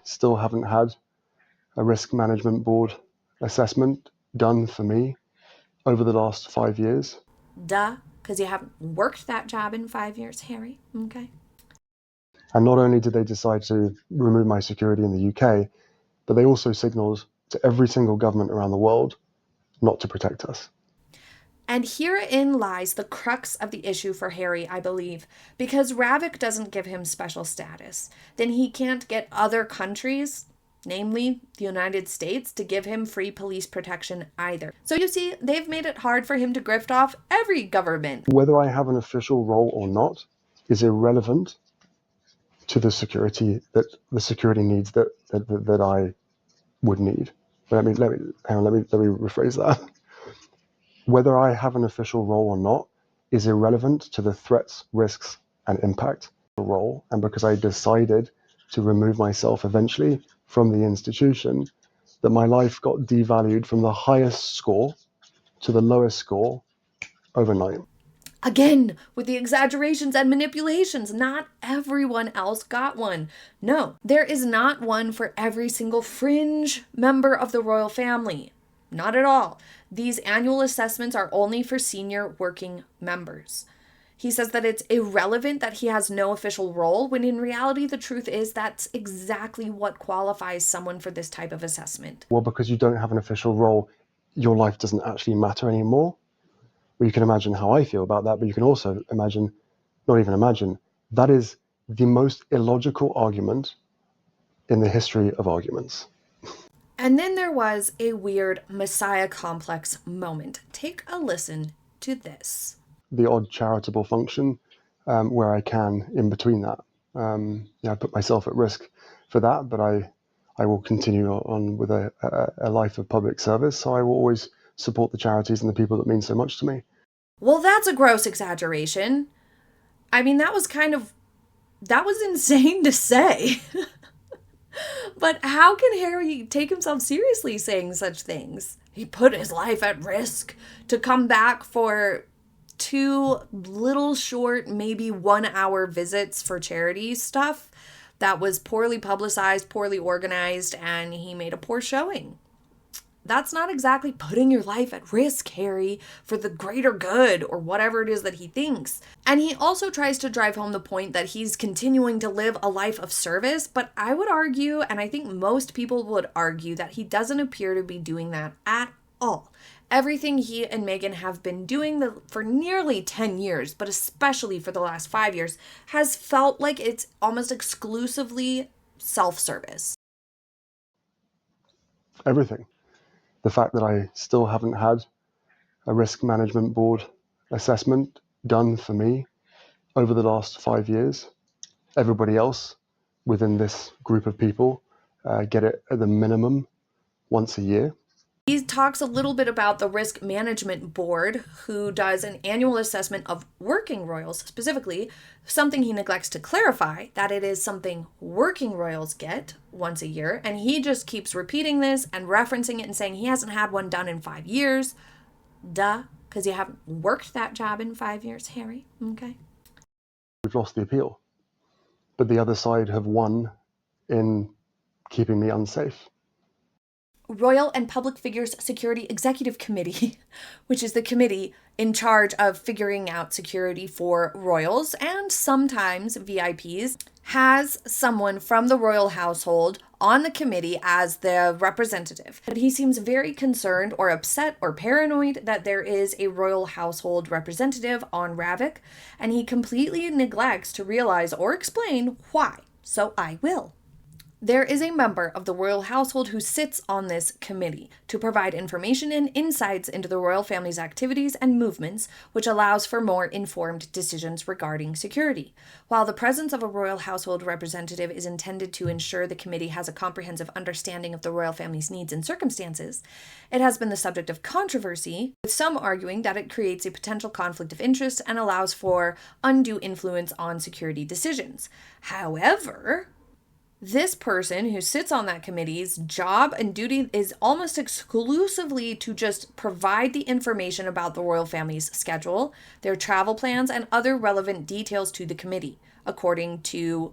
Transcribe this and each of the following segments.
Still haven't had a risk management board assessment done for me over the last 5 years. Duh, because you haven't worked that job in 5 years, Harry. Okay. And not only did they decide to remove my security in the UK, but they also signaled to every single government around the world not to protect us. And herein lies the crux of the issue for Harry, I believe. Because RAVEC doesn't give him special status, then he can't get other countries, namely the United States, to give him free police protection either. So you see, they've made it hard for him to grift off every government. Whether I have an official role or not is irrelevant to the security needs that I would need. Let me rephrase that. Whether I have an official role or not is irrelevant to the threats, risks, and impact of the role. And because I decided to remove myself eventually from the institution, that my life got devalued from the highest score to the lowest score overnight. Again, with the exaggerations and manipulations, not everyone else got one. No, there is not one for every single fringe member of the royal family. Not at all. These annual assessments are only for senior working members. He says that it's irrelevant that he has no official role, when in reality, the truth is that's exactly what qualifies someone for this type of assessment. Well, because you don't have an official role, your life doesn't actually matter anymore. Well, you can imagine how I feel about that, but you can also imagine, that is the most illogical argument in the history of arguments. And then there was a weird Messiah complex moment. Take a listen to this. The odd charitable function where I can in between that. I put myself at risk for that, but I will continue on with a life of public service. So I will always support the charities and the people that mean so much to me. Well, that's a gross exaggeration. I mean, that was insane to say. But how can Harry take himself seriously saying such things? He put his life at risk to come back for 2 little short, maybe 1-hour visits for charity stuff that was poorly publicized, poorly organized, and he made a poor showing. That's not exactly putting your life at risk, Harry, for the greater good or whatever it is that he thinks. And he also tries to drive home the point that he's continuing to live a life of service, but I would argue, and I think most people would argue, that he doesn't appear to be doing that at all. Everything he and Meghan have been doing for nearly 10 years, but especially for the last 5 years, has felt like it's almost exclusively self-service. Everything. The fact that I still haven't had a risk management board assessment done for me over the last 5 years. Everybody else within this group of people get it at the minimum once a year. He talks a little bit about the Risk Management Board, who does an annual assessment of working royals specifically, something he neglects to clarify, that it is something working royals get once a year, and he just keeps repeating this and referencing it and saying he hasn't had one done in 5 years. Duh, because you haven't worked that job in 5 years, Harry. Okay. We've lost the appeal, but the other side have won in keeping me unsafe. Royal and Public Figures Security Executive Committee, which is the committee in charge of figuring out security for royals and sometimes VIPs, has someone from the royal household on the committee as the representative. But he seems very concerned or upset or paranoid that there is a royal household representative on RAVEC, and he completely neglects to realize or explain why. So I will. There is a member of the royal household who sits on this committee to provide information and insights into the royal family's activities and movements, which allows for more informed decisions regarding security. While the presence of a royal household representative is intended to ensure the committee has a comprehensive understanding of the royal family's needs and circumstances, it has been the subject of controversy, with some arguing that it creates a potential conflict of interest and allows for undue influence on security decisions. However, this person who sits on that committee's job and duty is almost exclusively to just provide the information about the royal family's schedule, their travel plans, and other relevant details to the committee, according to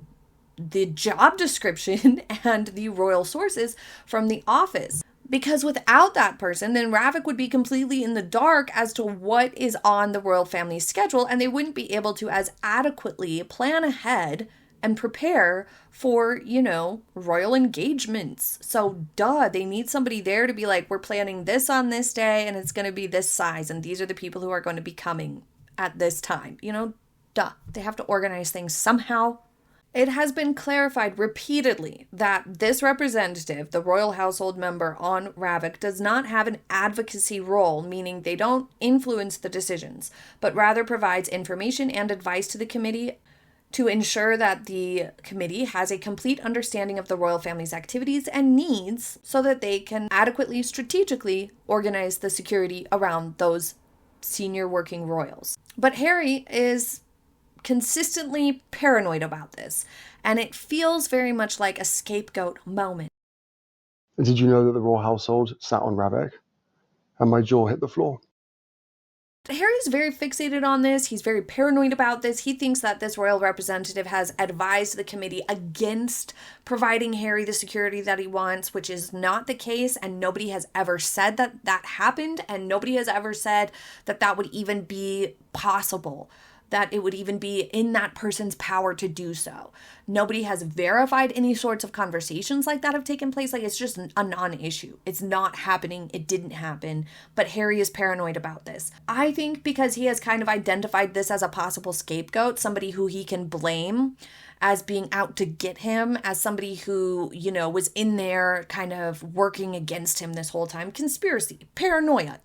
the job description and the royal sources from the office. Because without that person, then RAVEC would be completely in the dark as to what is on the royal family's schedule, and they wouldn't be able to as adequately plan ahead and prepare for, royal engagements. So they need somebody there to be like, we're planning this on this day, and it's going to be this size, and these are the people who are going to be coming at this time. They have to organize things somehow. It has been clarified repeatedly that this representative, the royal household member on RAVEC, does not have an advocacy role, meaning they don't influence the decisions, but rather provides information and advice to the committee to ensure that the committee has a complete understanding of the royal family's activities and needs so that they can adequately, strategically organize the security around those senior working royals. But Harry is consistently paranoid about this, and it feels very much like a scapegoat moment. Did you know that the royal household sat on RAVEC? And my jaw hit the floor. Harry's very fixated on this. He's very paranoid about this. He thinks that this royal representative has advised the committee against providing Harry the security that he wants, which is not the case, and nobody has ever said that that happened, and nobody has ever said that that would even be possible, that it would even be in that person's power to do so. Nobody has verified any sorts of conversations like that have taken place. Like, it's just a non-issue. It's not happening. It didn't happen. But Harry is paranoid about this. I think because he has kind of identified this as a possible scapegoat, somebody who he can blame as being out to get him, as somebody who, was in there kind of working against him this whole time. Conspiracy, paranoia,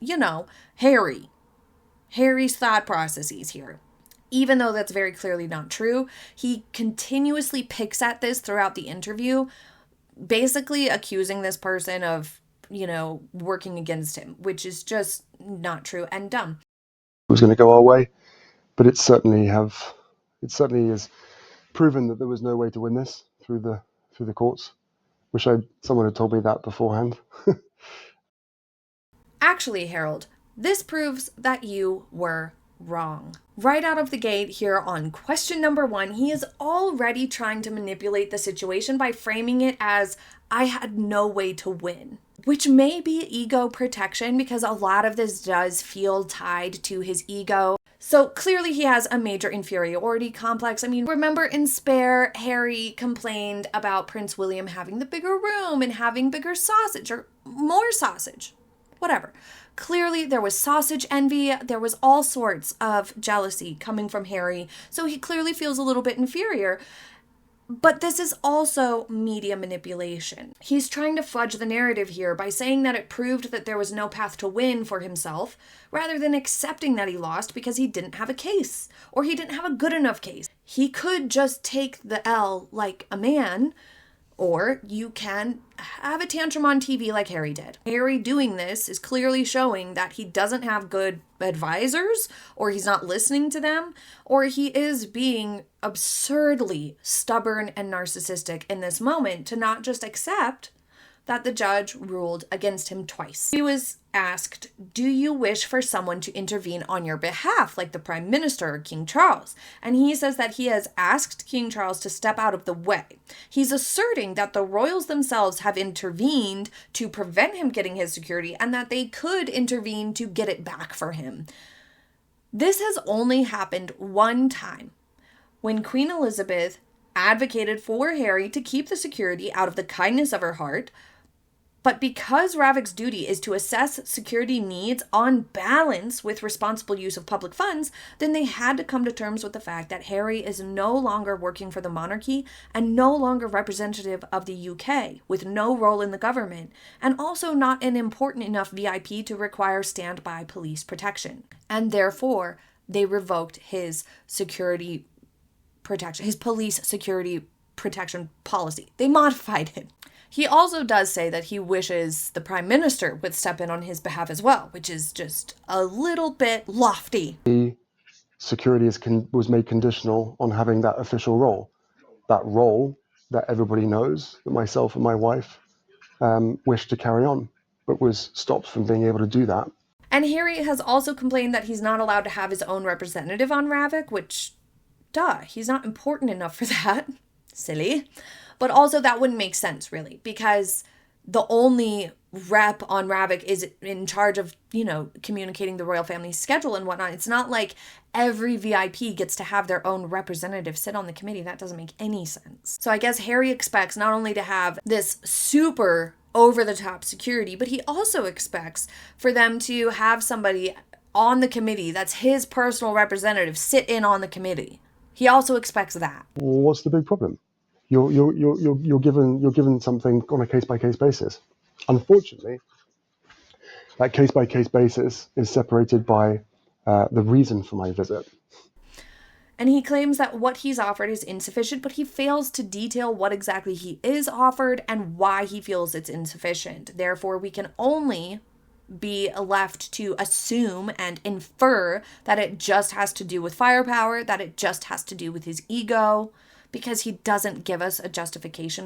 Harry's thought processes here. Even though that's very clearly not true, he continuously picks at this throughout the interview, basically accusing this person of, working against him, which is just not true and dumb. It was going to go our way, but it certainly is proven that there was no way to win this through the courts. Wish someone had told me that beforehand. Actually, Harold, this proves that you were wrong. Right out of the gate here on question number 1, he is already trying to manipulate the situation by framing it as, I had no way to win. Which may be ego protection, because a lot of this does feel tied to his ego. So clearly he has a major inferiority complex. I mean, remember in Spare, Harry complained about Prince William having the bigger room and having bigger sausage or more sausage. Whatever. Clearly, there was sausage envy. There was all sorts of jealousy coming from Harry. So he clearly feels a little bit inferior. But this is also media manipulation. He's trying to fudge the narrative here by saying that it proved that there was no path to win for himself, rather than accepting that he lost because he didn't have a case, or he didn't have a good enough case. He could just take the L like a man, or you can have a tantrum on TV like Harry did. Harry doing this is clearly showing that he doesn't have good advisors, or he's not listening to them, or he is being absurdly stubborn and narcissistic in this moment to not just accept that the judge ruled against him twice. He was asked, do you wish for someone to intervene on your behalf, like the Prime Minister or King Charles? And he says that he has asked King Charles to step out of the way. He's asserting that the royals themselves have intervened to prevent him getting his security, and that they could intervene to get it back for him. This has only happened one time, when Queen Elizabeth advocated for Harry to keep the security out of the kindness of her heart. But because RAVEC's duty is to assess security needs on balance with responsible use of public funds, then they had to come to terms with the fact that Harry is no longer working for the monarchy and no longer representative of the UK, with no role in the government, and also not an important enough VIP to require standby police protection. And therefore, they revoked his security protection, his police security protection policy. They modified it. He also does say that he wishes the Prime Minister would step in on his behalf as well, which is just a little bit lofty. The security was made conditional on having that official role. That role that everybody knows, that myself and my wife wished to carry on, but was stopped from being able to do that. And Harry has also complained that he's not allowed to have his own representative on RAVEC, which, he's not important enough for that. silly. But also that wouldn't make sense, really, because the only rep on RAVEC is in charge of, communicating the royal family's schedule and whatnot. It's not like every VIP gets to have their own representative sit on the committee. That doesn't make any sense. So I guess Harry expects not only to have this super over-the-top security, but he also expects for them to have somebody on the committee that's his personal representative sit in on the committee. He also expects that. Well, what's the big problem? You're given something on a case-by-case basis. Unfortunately, that case-by-case basis is separated by the reason for my visit. And he claims that what he's offered is insufficient, but he fails to detail what exactly he is offered and why he feels it's insufficient. Therefore, we can only be left to assume and infer that it just has to do with firepower, that it just has to do with his ego, because he doesn't give us a justification